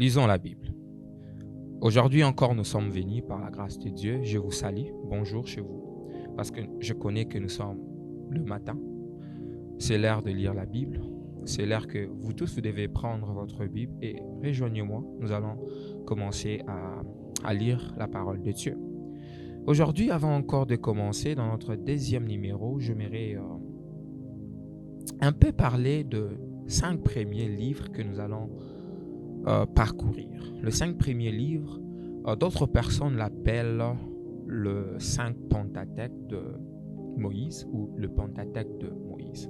Lisons la Bible. Aujourd'hui encore, nous sommes venus par la grâce de Dieu. Je vous salue. Bonjour chez vous. Parce que je connais que nous sommes le matin. C'est l'heure de lire la Bible. C'est l'heure que vous tous, vous devez prendre votre Bible et rejoignez-moi. Nous allons commencer à lire la parole de Dieu. Aujourd'hui, avant encore de commencer, dans notre deuxième numéro, j'aimerais un peu parler de 5 premiers livres que nous allons parcourir. Les 5 premiers livres, d'autres personnes l'appellent le 5 Pentateuque de Moïse ou le Pentateuque de Moïse.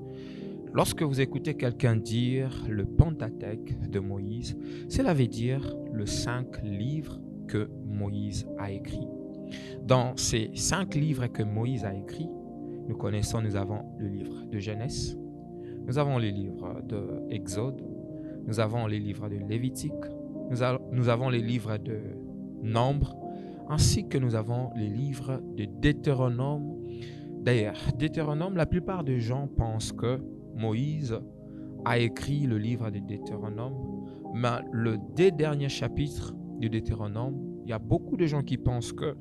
Lorsque vous écoutez quelqu'un dire le Pentateuque de Moïse, cela veut dire le 5 livres que Moïse a écrits. Dans ces 5 livres que Moïse a écrits, nous avons le livre de Genèse, nous avons le livre de Exode, nous avons les livres de Lévitique, nous avons les livres de Nombre, ainsi que nous avons les livres de Deutéronome. D'ailleurs, Deutéronome, la plupart des gens pensent que Moïse a écrit le livre de Deutéronome, mais le 2 derniers chapitres de Deutéronome, il y a beaucoup de gens qui pensent que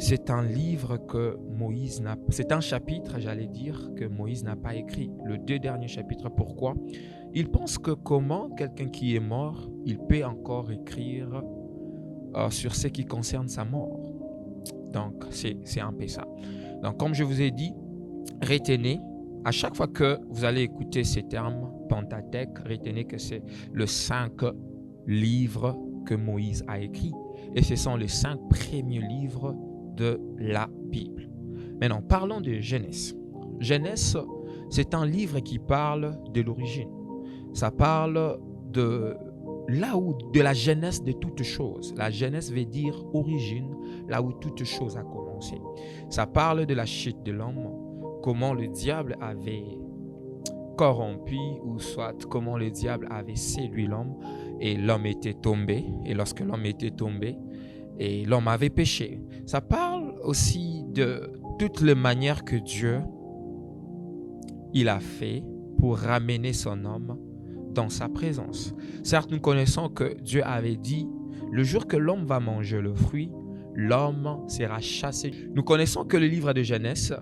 c'est un livre que Moïse n'a pas, c'est un chapitre, j'allais dire, que Moïse n'a pas écrit. Le 2 derniers chapitres, pourquoi? Ils pensent que comment quelqu'un qui est mort, il peut encore écrire sur ce qui concerne sa mort. Donc, c'est un peu ça. Donc, comme je vous ai dit, retenez, à chaque fois que vous allez écouter ces termes Pentateuque, retenez que c'est le 5 livres que Moïse a écrit. Et ce sont les 5 premiers livres de la Bible. Maintenant, parlons de Genèse. Genèse, c'est un livre qui parle de l'origine. Ça parle de la genèse de toutes choses. La genèse veut dire origine, là où toute chose a commencé. Ça parle de la chute de l'homme, comment le diable avait corrompu, ou soit comment le diable avait séduit l'homme, et l'homme était tombé. Et lorsque l'homme était tombé, et l'homme avait péché. Ça parle aussi de toutes les manières que Dieu il a fait pour ramener son homme dans sa présence. Certes, nous connaissons que Dieu avait dit, le jour que l'homme va manger le fruit, l'homme sera chassé. Nous connaissons que le livre de Genèse,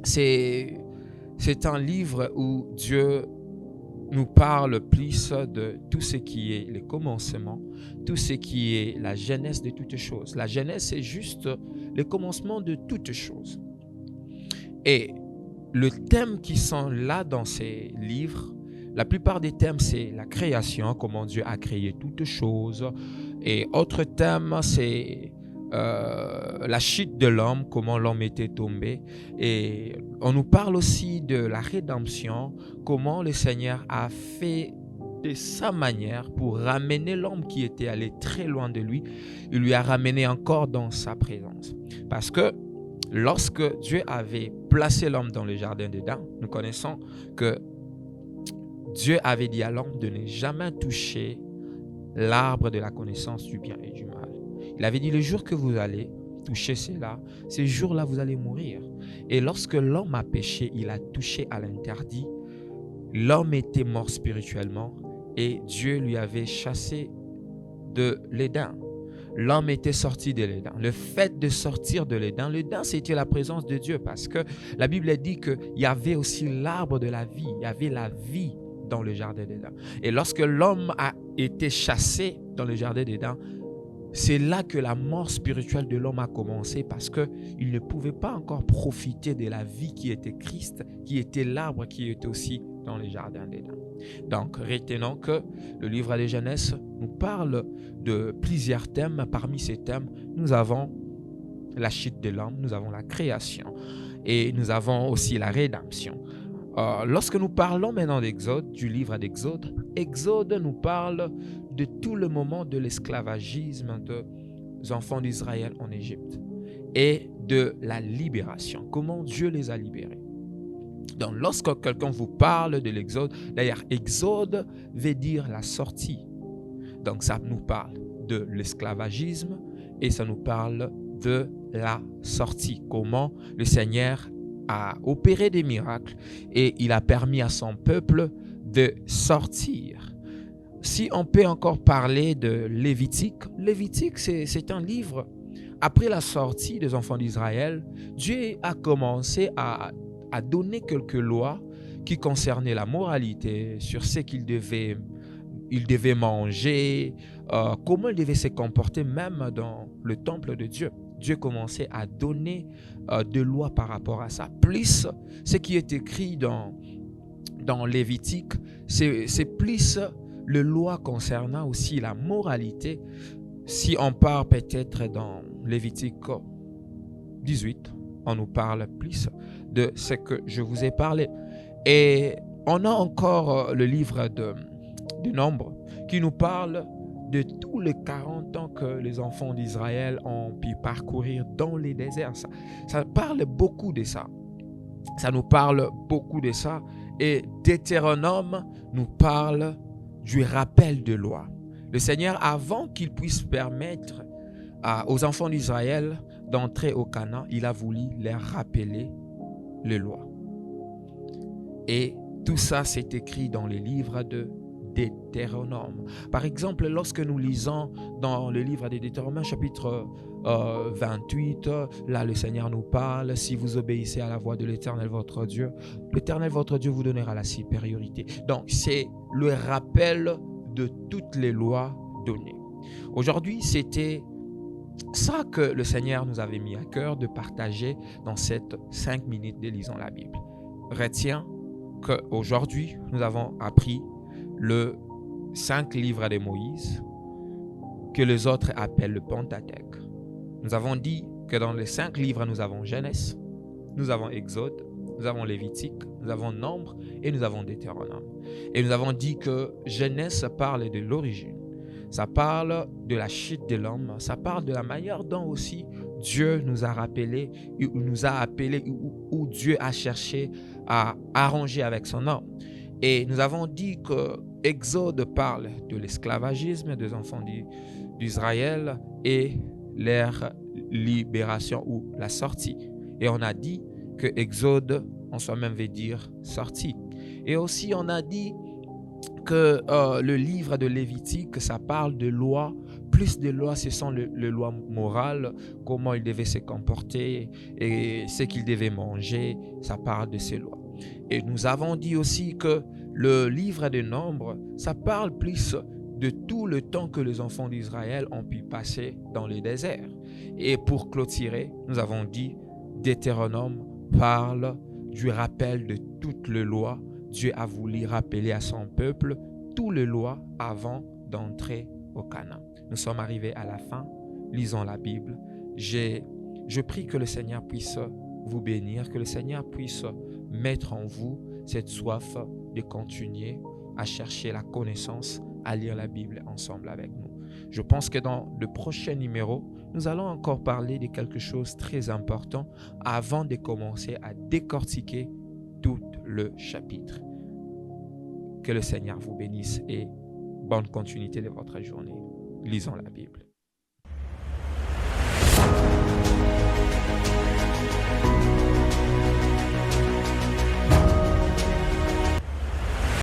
c'est un livre où Dieu nous parle plus de tout ce qui est le commencement, tout ce qui est la genèse de toutes choses. La genèse, c'est juste le commencement de toutes choses. Et les thèmes qui sont là dans ces livres, la plupart des thèmes, c'est la création, comment Dieu a créé toutes choses. Et autre thème, c'est la chute de l'homme, comment l'homme était tombé. Et on nous parle aussi de la rédemption, comment le Seigneur a fait de sa manière pour ramener l'homme qui était allé très loin de lui. Il lui a ramené encore dans sa présence. Parce que lorsque Dieu avait placé l'homme dans le jardin d'Éden, nous connaissons que Dieu avait dit à l'homme de ne jamais toucher l'arbre de la connaissance du bien et du mal. Il avait dit, le jour que vous allez toucher cela, ces jours-là, vous allez mourir. Et lorsque l'homme a péché, il a touché à l'interdit. L'homme était mort spirituellement et Dieu lui avait chassé de l'Éden. L'homme était sorti de l'Éden. Le fait de sortir de l'Éden, c'était la présence de Dieu parce que la Bible dit qu'il y avait aussi l'arbre de la vie. Il y avait la vie dans le jardin d'Éden. Et lorsque l'homme a été chassé dans le jardin d'Éden, c'est là que la mort spirituelle de l'homme a commencé parce qu'il ne pouvait pas encore profiter de la vie qui était Christ, qui était l'arbre qui était aussi dans le jardin d'Éden. Donc, retenons que le livre de Genèse nous parle de plusieurs thèmes. Parmi ces thèmes, nous avons la chute de l'homme, nous avons la création et nous avons aussi la rédemption. Lorsque nous parlons maintenant d'Exode, du livre d'Exode, Exode nous parle de tout le moment de l'esclavagisme des enfants d'Israël en Égypte et de la libération, comment Dieu les a libérés. Donc, lorsque quelqu'un vous parle de l'Exode, d'ailleurs, Exode veut dire la sortie. Donc, ça nous parle de l'esclavagisme et ça nous parle de la sortie. Comment le Seigneur a opéré des miracles et il a permis à son peuple de sortir. si on peut encore parler de Lévitique, Lévitique, c'est un livre. Après la sortie des enfants d'Israël, Dieu a commencé à donner quelques lois qui concernaient la moralité, sur ce ils devaient manger, comment ils devaient se comporter même dans le temple de Dieu. Dieu commençait à donner des lois par rapport à ça. Plus ce qui est écrit dans Lévitique, c'est plus les lois concernant aussi la moralité. Si on part peut-être dans Lévitique 18, on nous parle plus de ce que je vous ai parlé. Et on a encore le livre de Nombre qui nous parle de tous les 40 ans que les enfants d'Israël ont pu parcourir dans les déserts. Ça parle beaucoup de ça. Ça nous parle beaucoup de ça. Et Deutéronome nous parle du rappel de loi. Le Seigneur, avant qu'il puisse permettre aux enfants d'Israël d'entrer au Canaan, il a voulu leur rappeler les lois. Et tout ça, c'est écrit dans les livres de Deutéronome. Par exemple, lorsque nous lisons dans le livre de Deutéronome, chapitre 28, là le Seigneur nous parle: si vous obéissez à la voix de l'Éternel votre Dieu, l'Éternel votre Dieu vous donnera la supériorité. Donc c'est le rappel de toutes les lois données. Aujourd'hui, c'était ça que le Seigneur nous avait mis à cœur de partager dans cette 5 minutes de lisant la Bible. Retiens qu'aujourd'hui, nous avons appris le 5 livres de Moïse, que les autres appellent le Pentateuque. Nous avons dit que dans les 5 livres, nous avons Genèse, nous avons Exode, nous avons Lévitique, nous avons Nombre et nous avons Deutéronome. Et nous avons dit que Genèse parle de l'origine, ça parle de la chute de l'homme, ça parle de la manière dont aussi Dieu nous a rappelé, nous a appelés, où Dieu a cherché à arranger avec son homme. Et nous avons dit que Exode parle de l'esclavagisme des enfants d'Israël et leur libération ou la sortie. Et on a dit que Exode en soi-même veut dire sortie. Et aussi on a dit que le livre de Lévitique, ça parle de lois. Plus de lois, ce sont les lois morales, comment ils devaient se comporter et ce qu'ils devaient manger, ça parle de ces lois. Et nous avons dit aussi que le livre des Nombres, ça parle plus de tout le temps que les enfants d'Israël ont pu passer dans le désert. Et pour clôturer, nous avons dit Deutéronome parle du rappel de toutes les lois. Dieu a voulu rappeler à son peuple toutes les lois avant d'entrer au Canaan. Nous sommes arrivés à la fin, lisons la Bible. Je prie que le Seigneur puisse vous bénir, que le Seigneur puisse mettre en vous cette soif de continuer à chercher la connaissance, à lire la Bible ensemble avec nous. Je pense que dans le prochain numéro, nous allons encore parler de quelque chose de très important avant de commencer à décortiquer tout le chapitre. Que le Seigneur vous bénisse et bonne continuité de votre journée. Lisons la Bible.